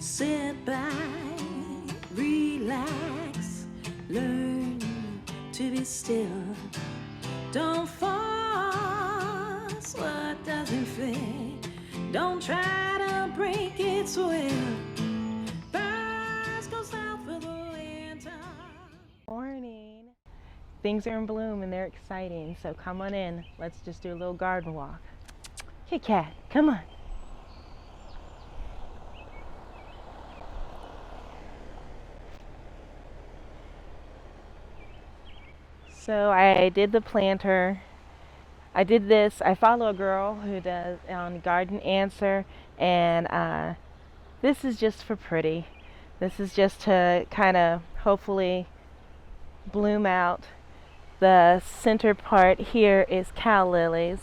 Sit back, relax, learn to be still. Don't force what doesn't fit. Don't try to break its will. Birds go south for the winter. Morning. Things are in bloom and they're exciting, so come on in. Let's just do a little garden walk. Kit Kat, come on. So I did the planter. I did this. I follow a girl who does on Garden Answer, and this is just for pretty. This is just to kind of hopefully bloom out. The center part here is calla lilies,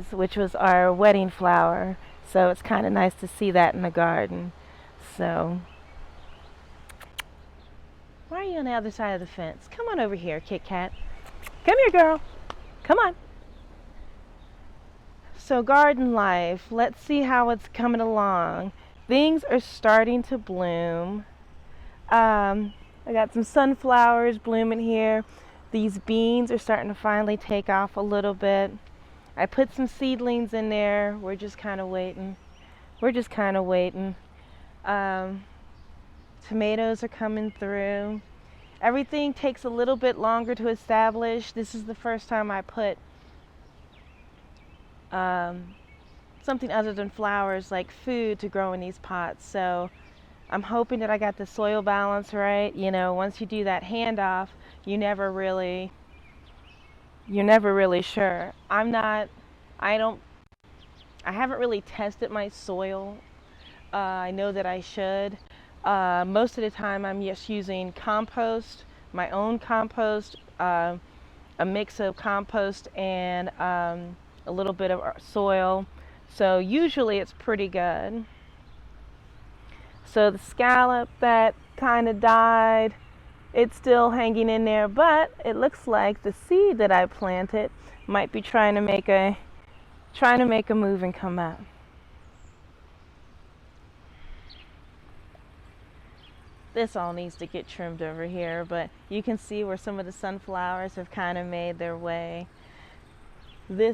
which was our wedding flower. So it's kind of nice to see that in the garden. So why are you on the other side of the fence? Come on over here, Kit Kat. Come here, girl. Come on. So garden life, let's see how it's coming along. Things are starting to bloom. I got some sunflowers blooming here. These beans are starting to finally take off a little bit. I put some seedlings in there. We're just kind of waiting. Tomatoes are coming through. Everything takes a little bit longer to establish. This is the first time I put something other than flowers like food to grow in these pots. So I'm hoping that I got the soil balance right. You know, once you do that handoff, you're never really sure. I haven't really tested my soil. I know that I should. Most of the time I'm just using compost, my own compost, a mix of compost and a little bit of soil. So usually it's pretty good. So the scallop that kind of died, it's still hanging in there, but it looks like the seed that I planted might be trying to make a move and come up. This all needs to get trimmed over here, but you can see where some of the sunflowers have kind of made their way. I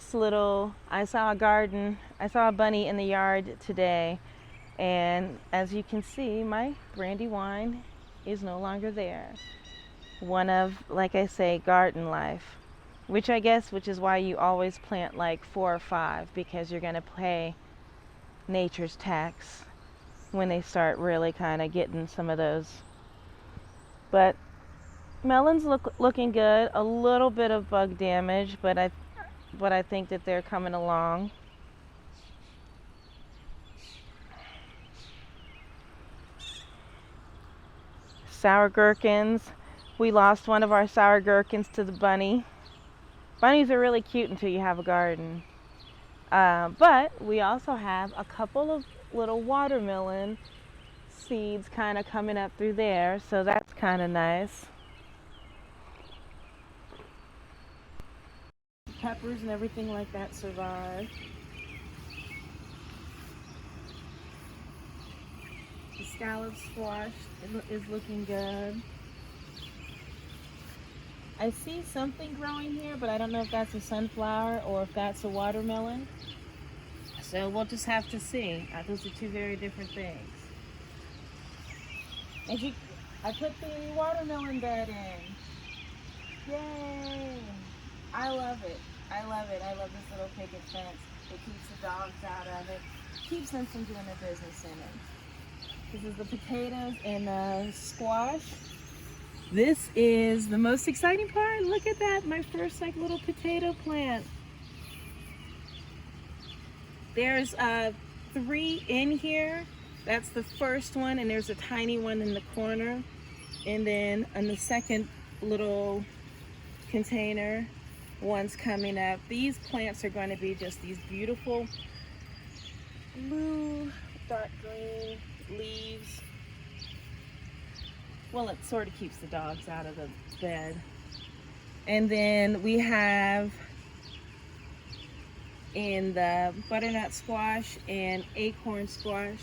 saw a bunny in the yard today, and as you can see, my brandywine is no longer there. One of, like I say, garden life, which is why you always plant like 4 or 5, because you're going to pay nature's tax when they start really kind of getting some of those. But melons looking good. A little bit of bug damage, but I think that they're coming along. Sour gherkins. We lost one of our sour gherkins to the bunny. Bunnies are really cute until you have a garden. But we also have a couple of little watermelon seeds kind of coming up through there, so that's kind of nice. Peppers and everything like that survive. The scallop squash is looking good. I see something growing here, but I don't know if that's a sunflower or if that's a watermelon. So we'll just have to see. Those are two very different things. I put the watermelon bed in. Yay! I love it. I love this little picket fence. It keeps the dogs out of it. Keeps them from doing their business in it. This is the potatoes and the squash. This is the most exciting part. Look at that, my first little potato plant. There's 3 in here. That's the first one, and there's a tiny one in the corner. And then on the second little container, one's coming up. These plants are going to be just these beautiful blue, dark green leaves. Well, it sort of keeps the dogs out of the bed. And then we have in the butternut squash and acorn squash.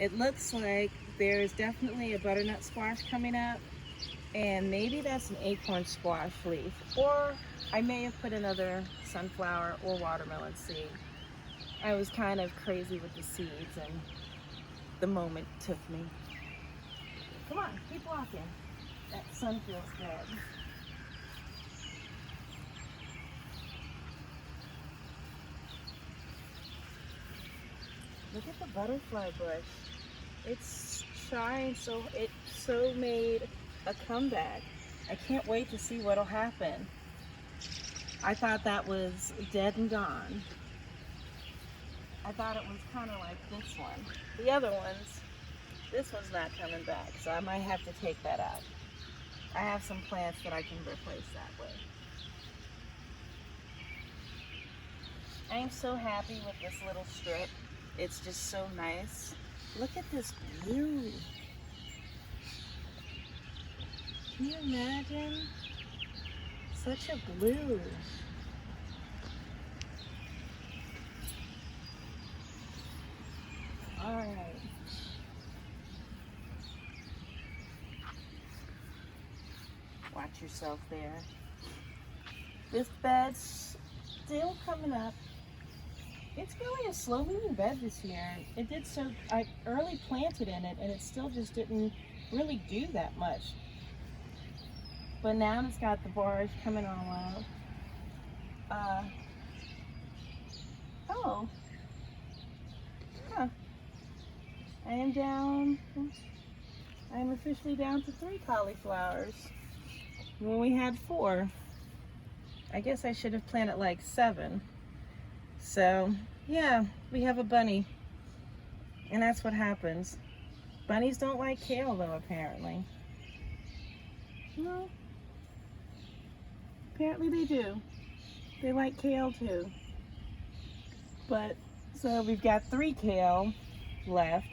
It looks like there's definitely a butternut squash coming up, and maybe that's an acorn squash leaf, or I may have put another sunflower or watermelon seed. I was kind of crazy with the seeds, and the moment took me. Come on, keep walking. That sun feels good. Look at the butterfly bush. It's trying it so made a comeback. I can't wait to see what'll happen. I thought that was dead and gone. I thought it was kind of like this one. The other ones, this one's not coming back, so I might have to take that out. I have some plants that I can replace that with. I am so happy with this little strip. It's just so nice. Look at this blue. Can you imagine? Such a blue. All right. Watch yourself there. This bed's still coming up. It's really a slow moving bed this year. It did so, I early planted in it and it still just didn't really do that much. But now it's got the bars coming all out. Oh. Huh. I'm officially down to 3 cauliflowers when we had 4. I guess I should have planted like 7. So, yeah, we have a bunny. And that's what happens. Bunnies don't like kale though, apparently. No. Apparently they do. They like kale too. But, so we've got 3 kale left.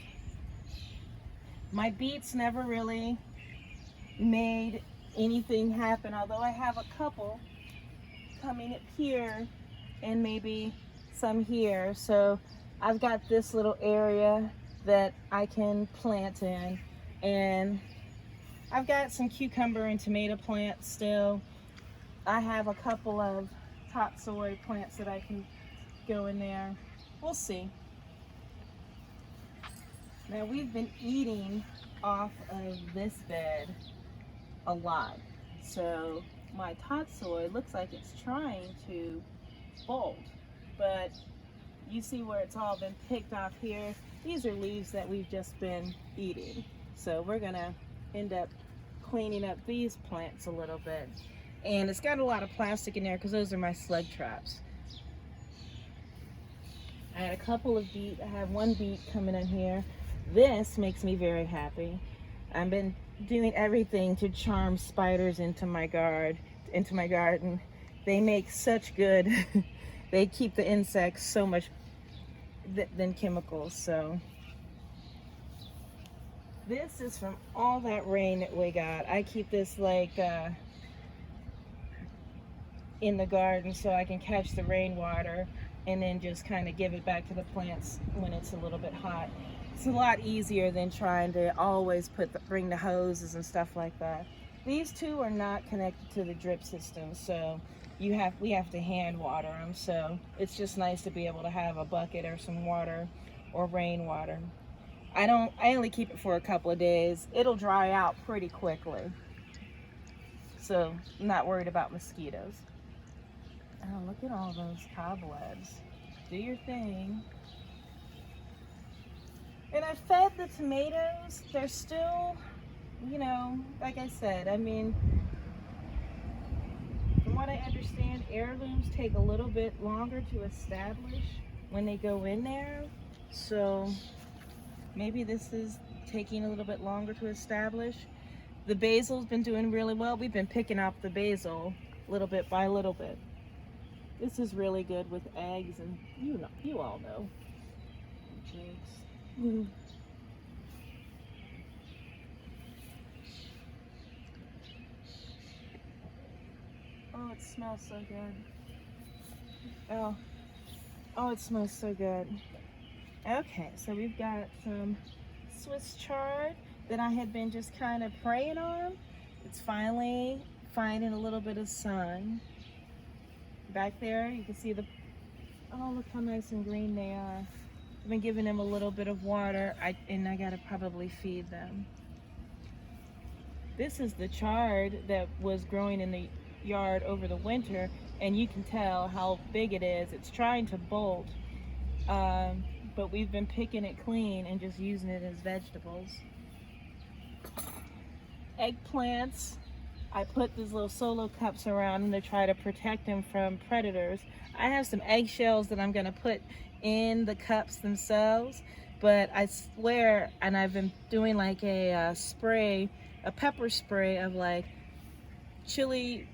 My beets never really made anything happen, although I have a couple coming up here and maybe some here. So I've got this little area that I can plant in, and I've got some cucumber and tomato plants still. I have a couple of topsoil plants that I can go in there. We'll see. Now we've been eating off of this bed a lot. So my topsoil looks like it's trying to bolt, but you see where it's all been picked off here. These are leaves that we've just been eating. So we're gonna end up cleaning up these plants a little bit. And it's got a lot of plastic in there because those are my slug traps. I had a couple of beet. I have 1 beet coming in here. This makes me very happy. I've been doing everything to charm spiders into my garden. They make such good. They keep the insects so much than chemicals. So this is from all that rain that we got. I keep this like in the garden so I can catch the rainwater and then just kind of give it back to the plants when it's a little bit hot. It's a lot easier than trying to always bring the hoses and stuff like that. These 2 are not connected to the drip system, so we have to hand water them. So it's just nice to be able to have a bucket or some water or rainwater. I only keep it for a couple of days. It'll dry out pretty quickly. So I'm not worried about mosquitoes. Oh, look at all those cobwebs. Do your thing. And I fed the tomatoes. They're still, you know, like I said, I mean, from what I understand, heirlooms take a little bit longer to establish when they go in there. So maybe this is taking a little bit longer to establish. The basil's been doing really well. We've been picking up the basil little bit by little bit. This is really good with eggs, and you all know. Jigs. Oh, it smells so good. Oh, it smells so good. Okay, so we've got some Swiss chard that I had been just kind of praying on. It's finally finding a little bit of sun. Back there, you can see the, oh, look how nice and green they are. I've been giving them a little bit of water, and I gotta probably feed them. This is the chard that was growing in the yard over the winter, and you can tell how big it is. It's trying to bolt, but we've been picking it clean and just using it as vegetables. Eggplants, I put these little solo cups around them to try to protect them from predators. I have some eggshells that I'm gonna put in the cups themselves, but I swear, and I've been doing like a spray, a pepper spray of like chili,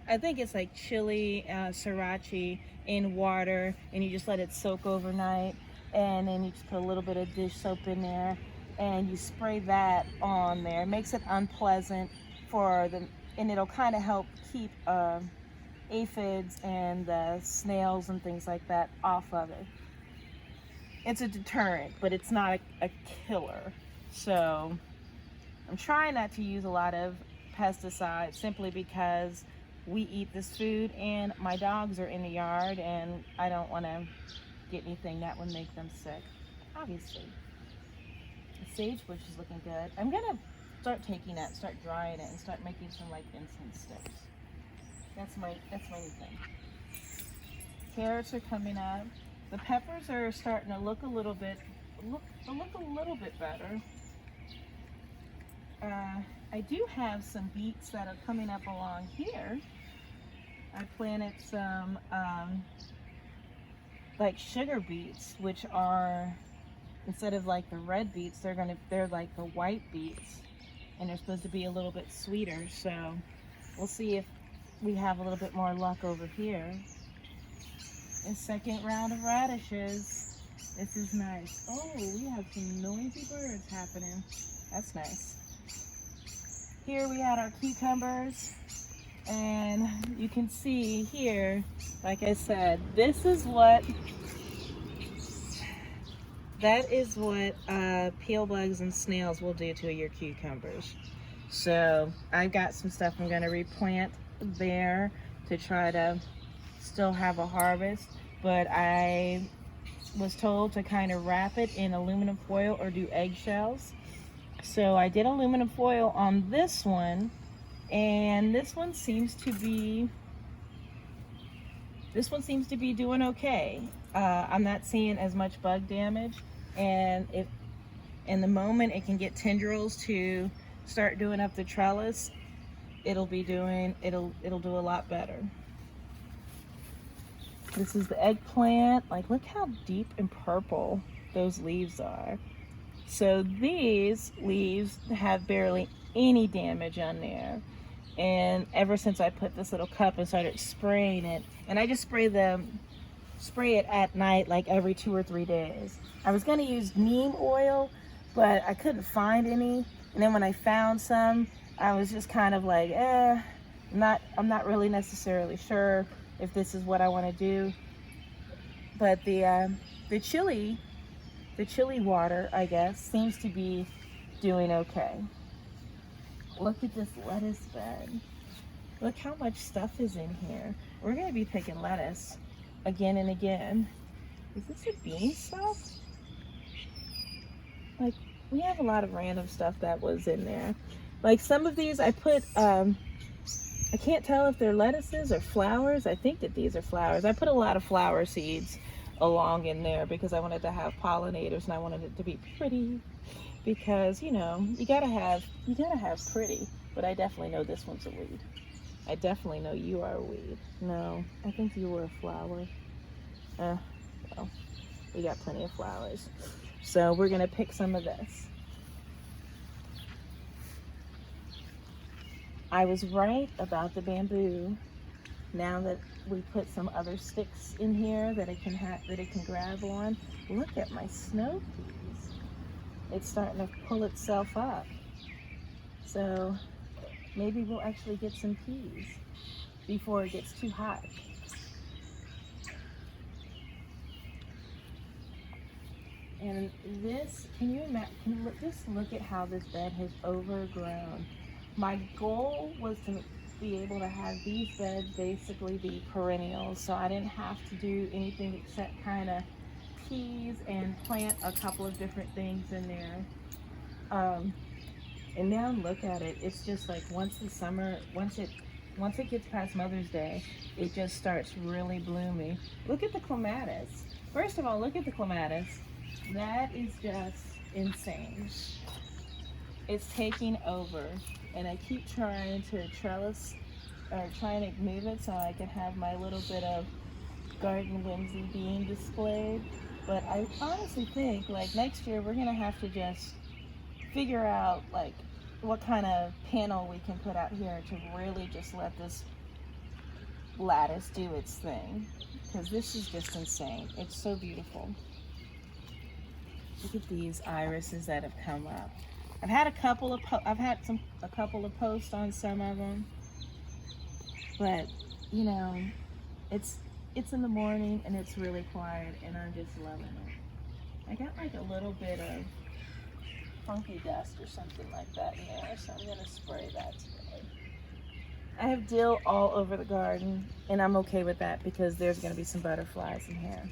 I think it's like chili sriracha in water, and you just let it soak overnight, and then you just put a little bit of dish soap in there, and you spray that on there. It makes it unpleasant for them, and it'll kind of help keep aphids and snails and things like that off of it. It's a deterrent, but it's not a killer. So I'm trying not to use a lot of pesticides simply because we eat this food and my dogs are in the yard, and I don't want to get anything that would make them sick, obviously. The sagebush is looking good. I'm gonna start taking that, start drying it, and start making some like incense sticks. That's my new thing. Carrots are coming up. The peppers are starting to look a little bit better. I do have some beets that are coming up along here. I planted some like sugar beets, which are, instead of like the red beets, they're like the white beets, and they're supposed to be a little bit sweeter. So we'll see if we have a little bit more luck over here. A second round of radishes. This is nice. Oh, we have some noisy birds happening. That's nice. Here we had our cucumbers, and you can see here, like I said, that is what peel bugs and snails will do to your cucumbers. So I've got some stuff I'm going to replant there to try to still have a harvest, but I was told to kind of wrap it in aluminum foil or do eggshells. So I did aluminum foil on this one, and this one seems to be doing okay. I'm not seeing as much bug damage, and if in the moment it can get tendrils to start doing up the trellis, it'll do a lot better. This is the eggplant. Like, look how deep and purple those leaves are. So these leaves have barely any damage on there. And ever since I put this little cup and started spraying it, and I just spray it at night like every 2 or 3 days. I was gonna use neem oil, but I couldn't find any. And then when I found some, I was just kind of like, I'm not really necessarily sure if this is what I want to do. But the chili water, I guess, seems to be doing okay. Look at this lettuce bed. Look how much stuff is in here. We're gonna be picking lettuce again and again. Is this a beanstalk? Like, we have a lot of random stuff that was in there. Like some of these I put, I can't tell if they're lettuces or flowers. I think that these are flowers. I put a lot of flower seeds along in there because I wanted to have pollinators, and I wanted it to be pretty, because you gotta have pretty. But I definitely know this one's a weed. I definitely know you are a weed. No, I think you were a flower. Well, we got plenty of flowers. So we're gonna pick some of this. I was right about the bamboo. Now that we put some other sticks in here that it can grab on. Look at my snow peas. It's starting to pull itself up. So maybe we'll actually get some peas before it gets too hot. And this, can you imagine, just look at how this bed has overgrown. My goal was to be able to have these beds basically be perennials, so I didn't have to do anything except kind of peas and plant a couple of different things in there. And now look at it, it's just like once it gets past Mother's Day, it just starts really blooming. Look at the clematis. First of all, look at the clematis. That is just insane. It's taking over, and I keep trying to trellis or trying to move it so I can have my little bit of garden whimsy being displayed. But I honestly think like next year we're gonna have to just figure out like what kind of panel we can put out here to really just let this lattice do its thing, because this is just insane. It's so beautiful. Look at these irises that have come up. I've had a couple of posts on some of them, but you know, it's in the morning and it's really quiet, and I'm just loving it. I got like a little bit of funky dust or something like that in there, so I'm gonna spray that today. I have dill all over the garden, and I'm okay with that because there's gonna be some butterflies in here.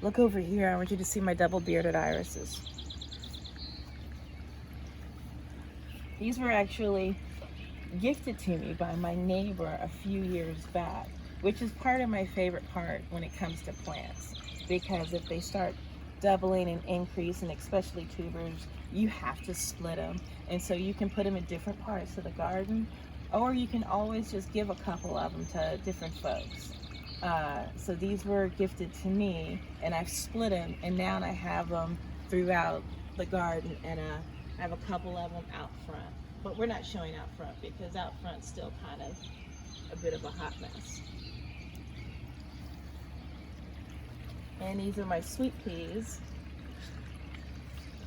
Look over here, I want you to see my double bearded irises. These were actually gifted to me by my neighbor a few years back, which is part of my favorite part when it comes to plants, because if they start doubling and increasing, especially tubers, you have to split them, and so you can put them in different parts of the garden, or you can always just give a couple of them to different folks. So these were gifted to me, and I've split them, and now I have them throughout the garden, and I have a couple of them out front, but we're not showing out front because out front's still kind of a bit of a hot mess. And these are my sweet peas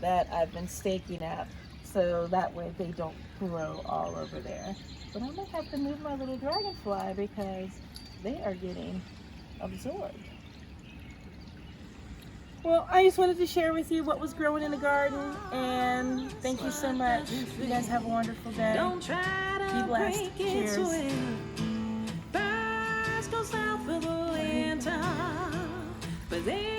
that I've been staking up so that way they don't grow all over there. But I'm gonna have to move my little dragonfly because they are getting absorbed. Well, I just wanted to share with you what was growing in the garden, and thank you so much. You guys have a wonderful day. Be blessed. Cheers. Birds go south for the winter, but they